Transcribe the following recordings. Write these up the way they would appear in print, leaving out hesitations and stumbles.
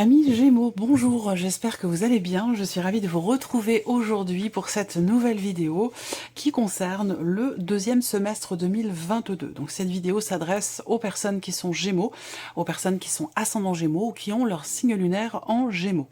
Amis Gémeaux, bonjour, j'espère que vous allez bien. Je suis ravie de vous retrouver aujourd'hui pour cette nouvelle vidéo qui concerne le deuxième semestre 2022. Donc cette vidéo s'adresse aux personnes qui sont Gémeaux, aux personnes qui sont ascendants Gémeaux ou qui ont leur signe lunaire en Gémeaux.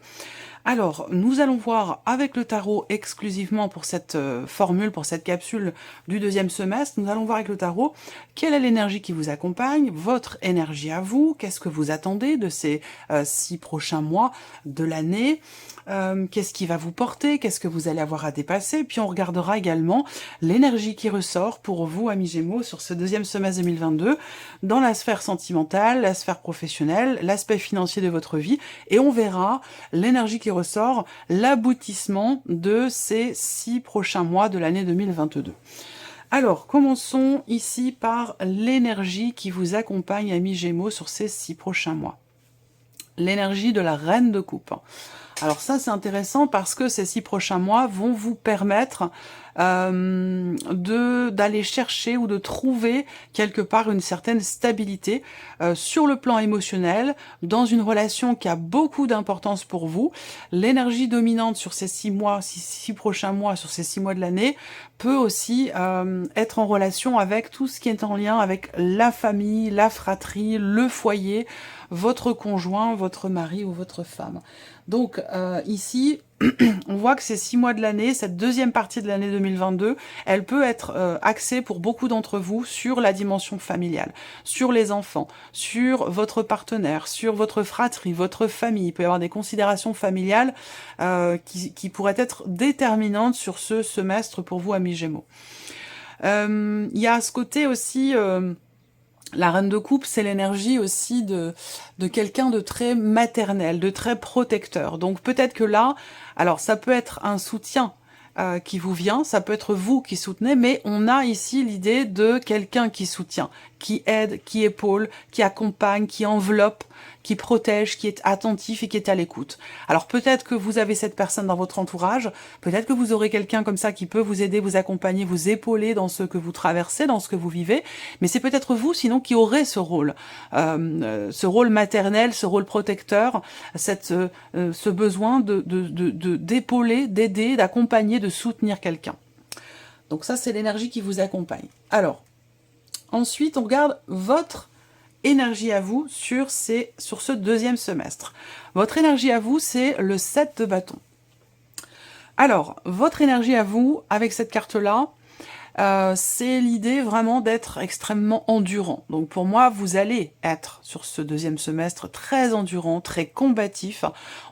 Alors, nous allons voir avec le tarot exclusivement pour cette formule, pour cette capsule du deuxième semestre, nous allons voir avec le tarot quelle est l'énergie qui vous accompagne, votre énergie à vous, qu'est-ce que vous attendez de ces 6 prochains mois de l'année, qu'est-ce qui va vous porter, qu'est-ce que vous allez avoir à dépasser, puis on regardera également l'énergie qui ressort pour vous, amis Gémeaux, sur ce deuxième semestre 2022, dans la sphère sentimentale, la sphère professionnelle, l'aspect financier de votre vie, et on verra l'énergie qui ressort, l'aboutissement de ces 6 prochains mois de l'année 2022. Alors, commençons ici par l'énergie qui vous accompagne, amis Gémeaux, sur ces 6 prochains mois. L'énergie de la reine de coupe. Alors ça, c'est intéressant parce que ces 6 prochains mois vont vous permettre d'aller chercher ou de trouver quelque part une certaine stabilité sur le plan émotionnel, dans une relation qui a beaucoup d'importance pour vous. L'énergie dominante sur ces 6 mois, 6 prochains mois, sur ces 6 mois de l'année, peut aussi être en relation avec tout ce qui est en lien avec la famille, la fratrie, le foyer, votre conjoint, votre mari ou votre femme. Donc ici, on voit que ces 6 mois de l'année, cette deuxième partie de l'année 2022, elle peut être axée pour beaucoup d'entre vous sur la dimension familiale, sur les enfants, sur votre partenaire, sur votre fratrie, votre famille. Il peut y avoir des considérations familiales qui pourraient être déterminantes sur ce semestre pour vous, amis Gémeaux. Il y a ce côté aussi... la reine de coupe, c'est l'énergie aussi de quelqu'un de très maternel, de très protecteur. Donc peut-être que là, alors ça peut être un soutien qui vous vient, ça peut être vous qui soutenez, mais on a ici l'idée de quelqu'un qui soutient, qui aide, qui épaule, qui accompagne, qui enveloppe, qui protège, qui est attentif et qui est à l'écoute. Alors peut-être que vous avez cette personne dans votre entourage, peut-être que vous aurez quelqu'un comme ça qui peut vous aider, vous accompagner, vous épauler dans ce que vous traversez, dans ce que vous vivez, mais c'est peut-être vous sinon qui aurez ce rôle maternel, ce rôle protecteur, ce besoin d'épauler, d'aider, d'accompagner, de soutenir quelqu'un. Donc ça, c'est l'énergie qui vous accompagne. Alors, ensuite, on regarde votre énergie à vous sur ce deuxième semestre. Votre énergie à vous, c'est le 7 de bâton. Alors, votre énergie à vous, avec cette carte-là, c'est l'idée vraiment d'être extrêmement endurant. Donc pour moi, vous allez être sur ce deuxième semestre très endurant, très combatif.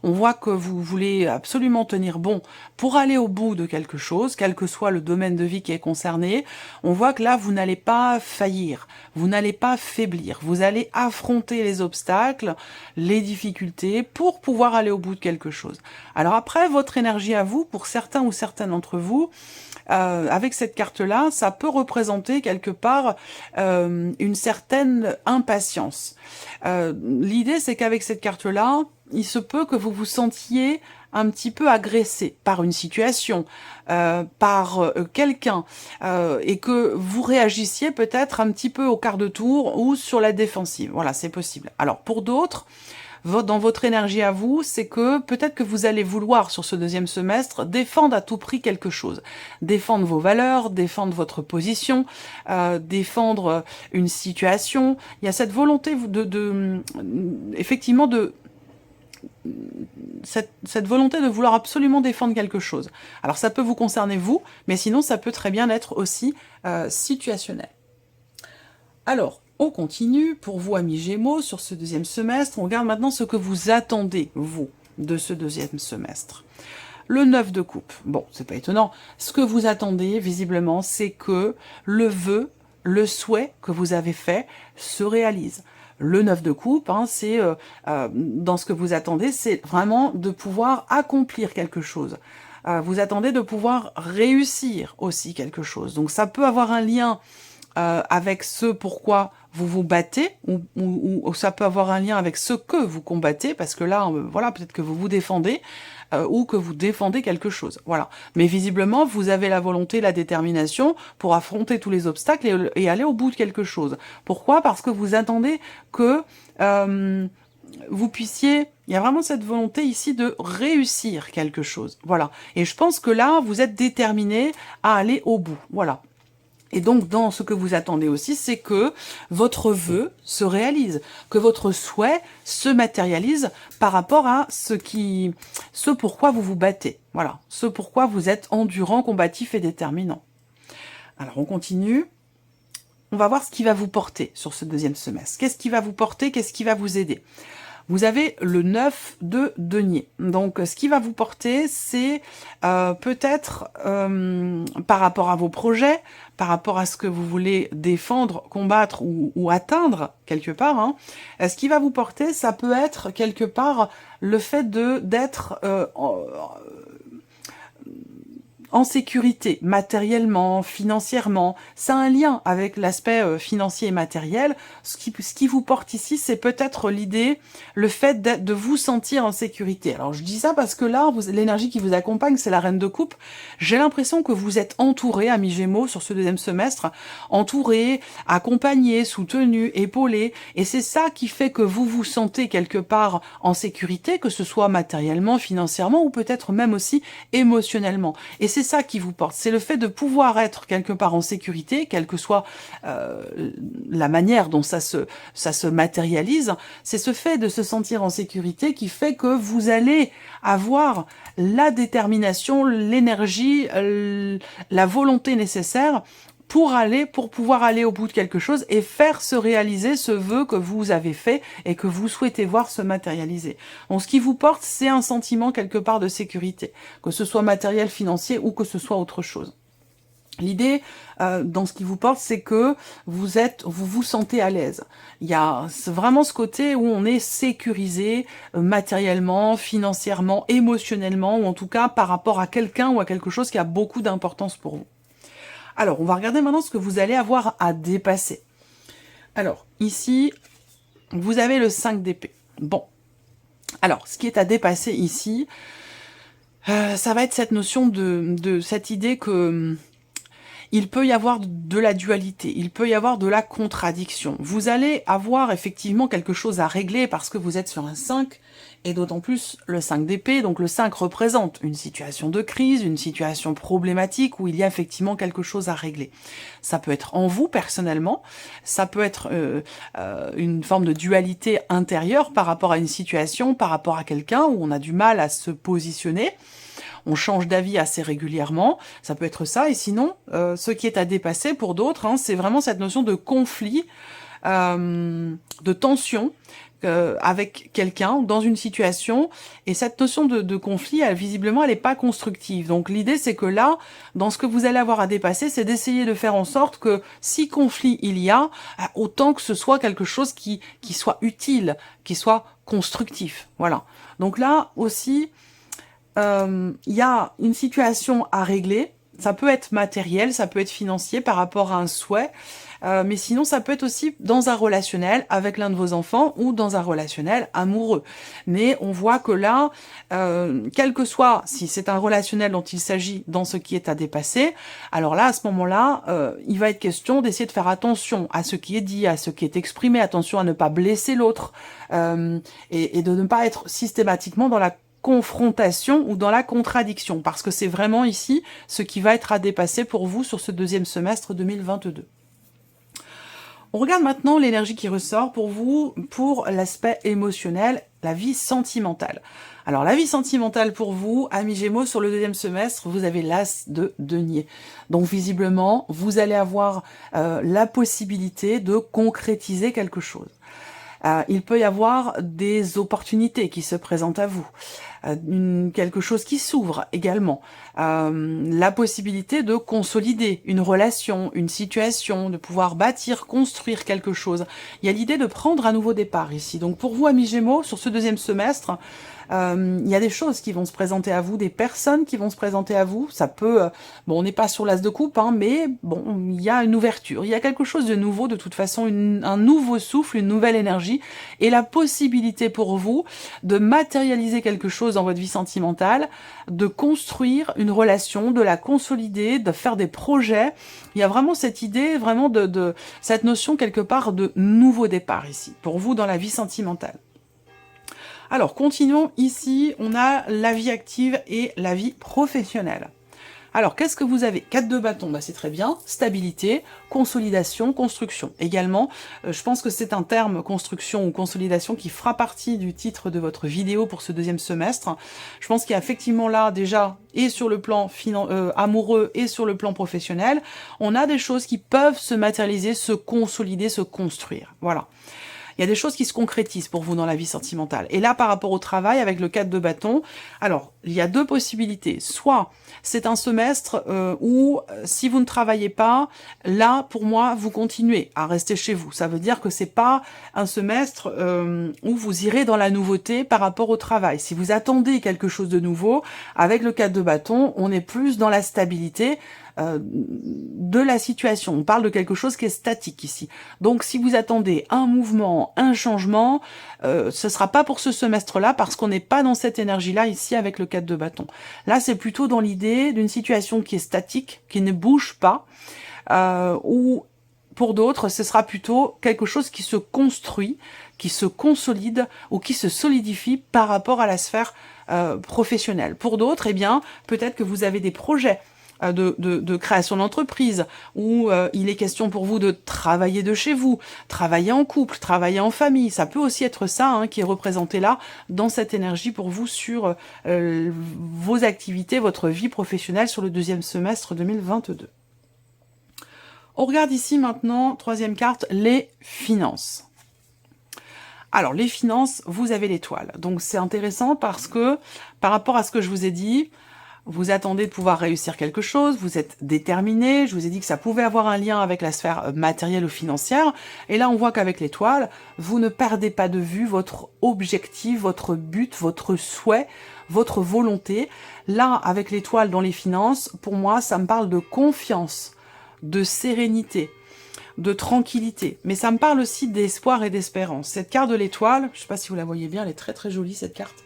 On voit que vous voulez absolument tenir bon pour aller au bout de quelque chose, quel que soit le domaine de vie qui est concerné. On voit que là, vous n'allez pas faillir, vous n'allez pas faiblir. Vous allez affronter les obstacles, les difficultés pour pouvoir aller au bout de quelque chose. Alors après, votre énergie à vous, pour certains ou certaines d'entre vous, avec cette carte-là, ça peut représenter quelque part une certaine impatience. L'idée, c'est qu'avec cette carte-là, il se peut que vous vous sentiez un petit peu agressé par une situation, par quelqu'un, et que vous réagissiez peut-être un petit peu au quart de tour ou sur la défensive. Voilà, c'est possible. Alors, pour d'autres, dans votre énergie à vous, c'est que peut-être que vous allez vouloir, sur ce deuxième semestre, défendre à tout prix quelque chose. Défendre vos valeurs, défendre votre position, défendre une situation. Il y a cette volonté effectivement, cette volonté de vouloir absolument défendre quelque chose. Alors ça peut vous concerner vous, mais sinon ça peut très bien être aussi situationnel. Alors, on continue, pour vous, amis Gémeaux, sur ce deuxième semestre. On regarde maintenant ce que vous attendez, vous, de ce deuxième semestre. Le 9 de coupe. Bon, c'est pas étonnant. Ce que vous attendez, visiblement, c'est que le vœu, le souhait que vous avez fait se réalise. Le 9 de coupe, c'est dans ce que vous attendez, c'est vraiment de pouvoir accomplir quelque chose. Vous attendez de pouvoir réussir aussi quelque chose. Donc ça peut avoir un lien avec ce pourquoi vous vous battez, ou ça peut avoir un lien avec ce que vous combattez, parce que là, voilà, peut-être que vous vous défendez, ou que vous défendez quelque chose. Voilà. Mais visiblement, vous avez la volonté, la détermination pour affronter tous les obstacles et aller au bout de quelque chose. Pourquoi? Parce que vous attendez que vous puissiez, il y a vraiment cette volonté ici de réussir quelque chose. Voilà. Et je pense que là, vous êtes déterminé à aller au bout. Voilà. Et donc, dans ce que vous attendez aussi, c'est que votre vœu se réalise, que votre souhait se matérialise par rapport à ce pourquoi vous vous battez. Voilà. Ce pourquoi vous êtes endurant, combatif et déterminant. Alors, on continue. On va voir ce qui va vous porter sur ce deuxième semestre. Qu'est-ce qui va vous porter? Qu'est-ce qui va vous aider? Vous avez le 9 de denier. Donc, ce qui va vous porter, c'est peut-être par rapport à vos projets, par rapport à ce que vous voulez défendre, combattre ou atteindre, quelque part. Hein. Ce qui va vous porter, ça peut être quelque part le fait d'être en sécurité, matériellement, financièrement. Ça a un lien avec l'aspect financier et matériel. Ce qui vous porte ici, c'est peut-être l'idée, le fait de vous sentir en sécurité. Alors, je dis ça parce que là, l'énergie qui vous accompagne, c'est la reine de coupe. J'ai l'impression que vous êtes entouré, amis Gémeaux, sur ce deuxième semestre, entouré, accompagné, soutenu, épaulé. Et c'est ça qui fait que vous vous sentez quelque part en sécurité, que ce soit matériellement, financièrement, ou peut-être même aussi émotionnellement. Et c'est ça qui vous porte, c'est le fait de pouvoir être quelque part en sécurité, quelle que soit la manière dont ça se matérialise, c'est ce fait de se sentir en sécurité qui fait que vous allez avoir la détermination, l'énergie, la volonté nécessaire pour pouvoir aller au bout de quelque chose et faire se réaliser ce vœu que vous avez fait et que vous souhaitez voir se matérialiser. Donc ce qui vous porte, c'est un sentiment quelque part de sécurité, que ce soit matériel, financier ou que ce soit autre chose. L'idée dans ce qui vous porte, c'est que vous vous sentez à l'aise. Il y a vraiment ce côté où on est sécurisé matériellement, financièrement, émotionnellement, ou en tout cas par rapport à quelqu'un ou à quelque chose qui a beaucoup d'importance pour vous. Alors, on va regarder maintenant ce que vous allez avoir à dépasser. Alors, ici, vous avez le 5 d'épée. Bon. Alors, ce qui est à dépasser ici, ça va être cette notion de cette idée que il peut y avoir de la dualité, il peut y avoir de la contradiction. Vous allez avoir effectivement quelque chose à régler parce que vous êtes sur un 5, et d'autant plus le 5 d'épée, donc le 5 représente une situation de crise, une situation problématique où il y a effectivement quelque chose à régler. Ça peut être en vous personnellement, ça peut être une forme de dualité intérieure par rapport à une situation, par rapport à quelqu'un où on a du mal à se positionner. On change d'avis assez régulièrement, ça peut être ça, et sinon, ce qui est à dépasser pour d'autres, hein, c'est vraiment cette notion de conflit, de tension avec quelqu'un dans une situation, et cette notion de conflit, visiblement, elle n'est pas constructive. Donc l'idée, c'est que là, dans ce que vous allez avoir à dépasser, c'est d'essayer de faire en sorte que si conflit il y a, autant que ce soit quelque chose qui soit utile, qui soit constructif. Voilà. Donc là aussi, il y a une situation à régler, ça peut être matériel, ça peut être financier par rapport à un souhait, mais sinon ça peut être aussi dans un relationnel avec l'un de vos enfants ou dans un relationnel amoureux. Mais on voit que là, quel que soit, si c'est un relationnel dont il s'agit dans ce qui est à dépasser, alors là, à ce moment-là, il va être question d'essayer de faire attention à ce qui est dit, à ce qui est exprimé, attention à ne pas blesser l'autre, et de ne pas être systématiquement dans la confrontation ou dans la contradiction, parce que c'est vraiment ici ce qui va être à dépasser pour vous sur ce deuxième semestre 2022. On regarde maintenant l'énergie qui ressort pour vous, pour l'aspect émotionnel, la vie sentimentale. Alors la vie sentimentale pour vous, amis Gémeaux, sur le deuxième semestre, vous avez l'as de denier. Donc visiblement, vous allez avoir la possibilité de concrétiser quelque chose. Il peut y avoir des opportunités qui se présentent à vous, quelque chose qui s'ouvre également, la possibilité de consolider une relation, une situation, de pouvoir bâtir, construire quelque chose. Il y a l'idée de prendre un nouveau départ ici. Donc pour vous, amis Gémeaux, sur ce deuxième semestre, il y a des choses qui vont se présenter à vous, des personnes qui vont se présenter à vous. Ça peut, bon, on n'est pas sur l'as de coupe, hein, mais bon, il y a une ouverture, il y a quelque chose de nouveau, de toute façon, un nouveau souffle, une nouvelle énergie, et la possibilité pour vous de matérialiser quelque chose dans votre vie sentimentale, de construire une relation, de la consolider, de faire des projets. Il y a vraiment cette idée, vraiment de cette notion quelque part de nouveau départ ici, pour vous dans la vie sentimentale. Alors, continuons ici, on a la vie active et la vie professionnelle. Alors, qu'est-ce que vous avez? 4 de bâton, bah, c'est très bien. Stabilité, consolidation, construction. Également, je pense que c'est un terme construction ou consolidation qui fera partie du titre de votre vidéo pour ce deuxième semestre. Je pense qu'il y a effectivement là déjà, et sur le plan amoureux et sur le plan professionnel, on a des choses qui peuvent se matérialiser, se consolider, se construire. Voilà. Il y a des choses qui se concrétisent pour vous dans la vie sentimentale. Et là, par rapport au travail, avec le 4 de bâton, alors, il y a 2 possibilités. Soit, c'est un semestre où, si vous ne travaillez pas, là, pour moi, vous continuez à rester chez vous. Ça veut dire que c'est pas un semestre où vous irez dans la nouveauté par rapport au travail. Si vous attendez quelque chose de nouveau, avec le 4 de bâton, on est plus dans la stabilité de la situation. On parle de quelque chose qui est statique ici. Donc si vous attendez un mouvement, un changement, ce sera pas pour ce semestre-là parce qu'on n'est pas dans cette énergie-là ici avec le 4 de bâton. Là, c'est plutôt dans l'idée d'une situation qui est statique, qui ne bouge pas, ou pour d'autres, ce sera plutôt quelque chose qui se construit, qui se consolide ou qui se solidifie par rapport à la sphère professionnelle. Pour d'autres, eh bien, peut-être que vous avez des projets de création d'entreprise, où il est question pour vous de travailler de chez vous, travailler en couple, travailler en famille. Ça peut aussi être ça hein, qui est représenté là, dans cette énergie pour vous sur vos activités, votre vie professionnelle sur le deuxième semestre 2022. On regarde ici maintenant, troisième carte, les finances. Alors, les finances, vous avez l'étoile. Donc, c'est intéressant parce que, par rapport à ce que je vous ai dit, vous attendez de pouvoir réussir quelque chose, vous êtes déterminé, je vous ai dit que ça pouvait avoir un lien avec la sphère matérielle ou financière, et là on voit qu'avec l'étoile, vous ne perdez pas de vue votre objectif, votre but, votre souhait, votre volonté. Là, avec l'étoile dans les finances, pour moi, ça me parle de confiance, de sérénité, de tranquillité, mais ça me parle aussi d'espoir et d'espérance. Cette carte de l'étoile, je ne sais pas si vous la voyez bien, elle est très très jolie cette carte.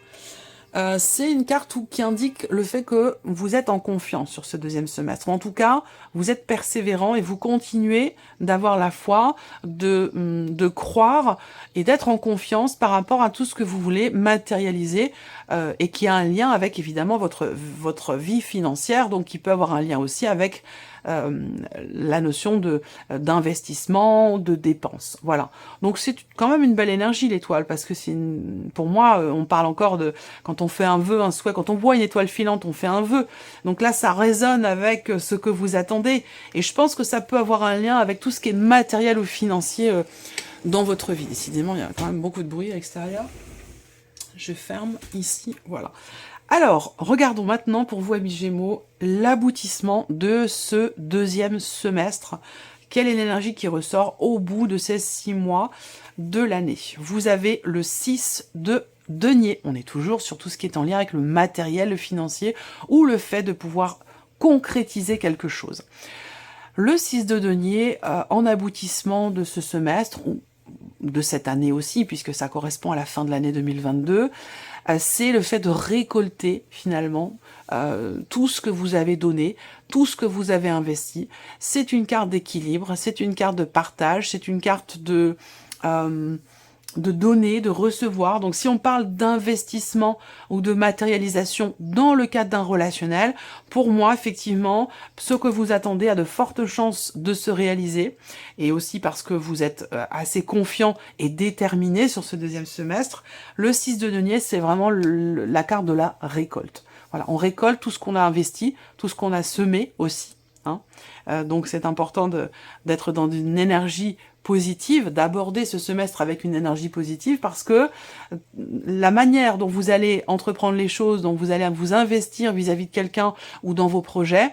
C'est une carte qui indique le fait que vous êtes en confiance sur ce deuxième semestre. En tout cas, vous êtes persévérant et vous continuez d'avoir la foi, de croire et d'être en confiance par rapport à tout ce que vous voulez matérialiser et qui a un lien avec évidemment votre vie financière, donc qui peut avoir un lien aussi avec la notion d'investissement, de dépenses. Voilà. Donc c'est quand même une belle énergie l'étoile, parce que pour moi, on parle encore de quand on fait un vœu, un souhait, quand on voit une étoile filante, on fait un vœu. Donc là, ça résonne avec ce que vous attendez. Et je pense que ça peut avoir un lien avec tout ce qui est matériel ou financier dans votre vie. Décidément, il y a quand même beaucoup de bruit à l'extérieur. Je ferme ici, voilà. Alors, regardons maintenant pour vous, amis Gémeaux, l'aboutissement de ce deuxième semestre. Quelle est l'énergie qui ressort au bout de ces 6 mois de l'année? Vous avez le 6 de denier. On est toujours sur tout ce qui est en lien avec le matériel, le financier, ou le fait de pouvoir concrétiser quelque chose. Le 6 de denier, en aboutissement de ce semestre, ou de cette année aussi, puisque ça correspond à la fin de l'année 2022, c'est le fait de récolter finalement tout ce que vous avez donné, tout ce que vous avez investi. C'est une carte d'équilibre, c'est une carte de partage, c'est une carte de donner, de recevoir. Donc si on parle d'investissement ou de matérialisation dans le cadre d'un relationnel, pour moi, effectivement, ce que vous attendez a de fortes chances de se réaliser, et aussi parce que vous êtes assez confiant et déterminé sur ce deuxième semestre. Le 6 de denier, c'est vraiment la carte de la récolte. Voilà, on récolte tout ce qu'on a investi, tout ce qu'on a semé aussi. Hein. Donc c'est important d'être dans une énergie positive, d'aborder ce semestre avec une énergie positive, parce que la manière dont vous allez entreprendre les choses, dont vous allez vous investir vis-à-vis de quelqu'un ou dans vos projets,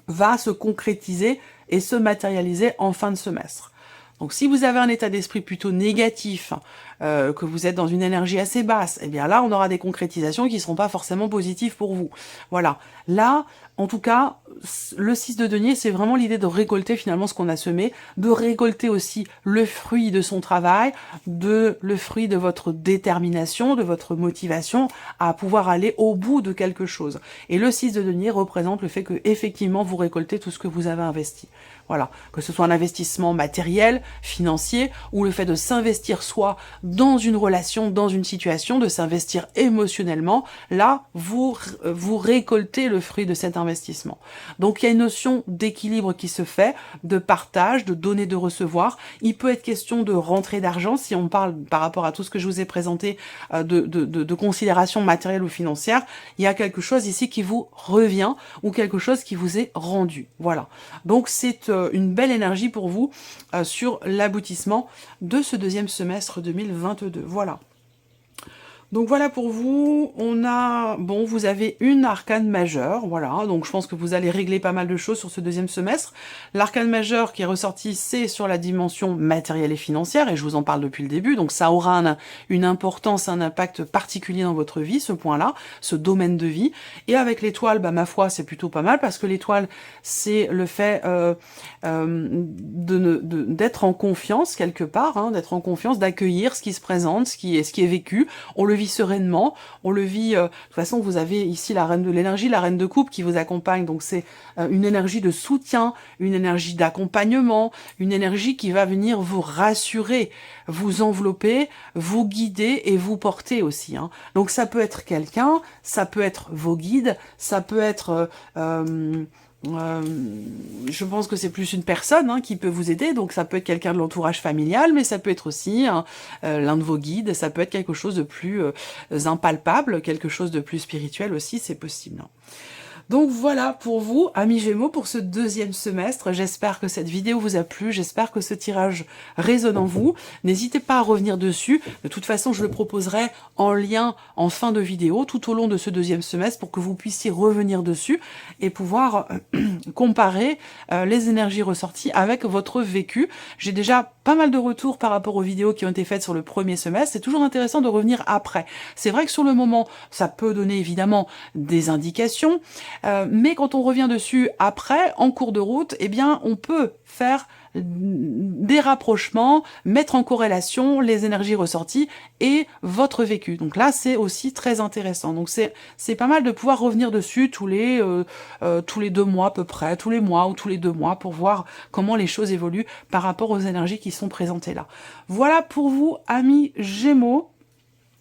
va se concrétiser et se matérialiser en fin de semestre. Donc si vous avez un état d'esprit plutôt négatif, que vous êtes dans une énergie assez basse, eh bien là on aura des concrétisations qui ne seront pas forcément positives pour vous. Voilà. Là, en tout cas, le 6 de denier, c'est vraiment l'idée de récolter finalement ce qu'on a semé, de récolter aussi le fruit de son travail, le fruit de votre détermination, de votre motivation à pouvoir aller au bout de quelque chose. Et le 6 de denier représente le fait que effectivement vous récoltez tout ce que vous avez investi. Voilà, que ce soit un investissement matériel, financier, ou le fait de s'investir soit dans une relation, dans une situation, de s'investir émotionnellement, là, vous récoltez le fruit de cet investissement. Donc, il y a une notion d'équilibre qui se fait, de partage, de donner, de recevoir. Il peut être question de rentrée d'argent, si on parle par rapport à tout ce que je vous ai présenté, de considération matérielle ou financière. Il y a quelque chose ici qui vous revient ou quelque chose qui vous est rendu. Voilà. Donc, c'est une belle énergie pour vous sur l'aboutissement de ce deuxième semestre 2022. Voilà. Donc voilà pour vous, vous avez une arcane majeure, voilà, donc je pense que vous allez régler pas mal de choses sur ce deuxième semestre. L'arcane majeure qui est ressortie, c'est sur la dimension matérielle et financière, et je vous en parle depuis le début, donc ça aura une importance, un impact particulier dans votre vie, ce point-là, ce domaine de vie. Et avec l'étoile, ma foi, c'est plutôt pas mal, parce que l'étoile, c'est le fait d'être en confiance quelque part, d'être en confiance, d'accueillir ce qui se présente, ce qui est vécu. On le vit sereinement, on le vit, de toute façon vous avez ici la reine de l'énergie, la reine de coupe qui vous accompagne, donc c'est une énergie de soutien, une énergie d'accompagnement, une énergie qui va venir vous rassurer, vous envelopper, vous guider et vous porter aussi. Donc ça peut être quelqu'un, ça peut être vos guides, ça peut être... je pense que c'est plus une personne qui peut vous aider, donc ça peut être quelqu'un de l'entourage familial, mais ça peut être aussi l'un de vos guides, ça peut être quelque chose de plus impalpable, quelque chose de plus spirituel aussi, c'est possible. Donc voilà pour vous, amis Gémeaux, pour ce deuxième semestre. J'espère que cette vidéo vous a plu, j'espère que ce tirage résonne en vous. N'hésitez pas à revenir dessus. De toute façon, je le proposerai en lien en fin de vidéo, tout au long de ce deuxième semestre, pour que vous puissiez revenir dessus et pouvoir comparer les énergies ressorties avec votre vécu. J'ai déjà pas mal de retours par rapport aux vidéos qui ont été faites sur le premier semestre. C'est toujours intéressant de revenir après. C'est vrai que sur le moment, ça peut donner évidemment des indications, mais quand on revient dessus après, en cours de route, eh bien, on peut faire des rapprochements, mettre en corrélation les énergies ressorties et votre vécu. Donc là, c'est aussi très intéressant. Donc c'est pas mal de pouvoir revenir dessus tous les 2 mois à peu près, tous les mois ou tous les 2 mois pour voir comment les choses évoluent par rapport aux énergies qui sont présentées là. Voilà pour vous, amis Gémeaux.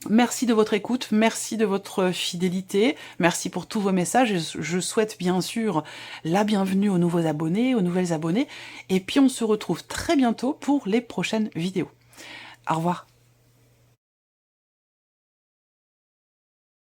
Merci de votre écoute, merci de votre fidélité, merci pour tous vos messages. Je souhaite bien sûr la bienvenue aux nouveaux abonnés, aux nouvelles abonnées, et puis on se retrouve très bientôt pour les prochaines vidéos. Au revoir.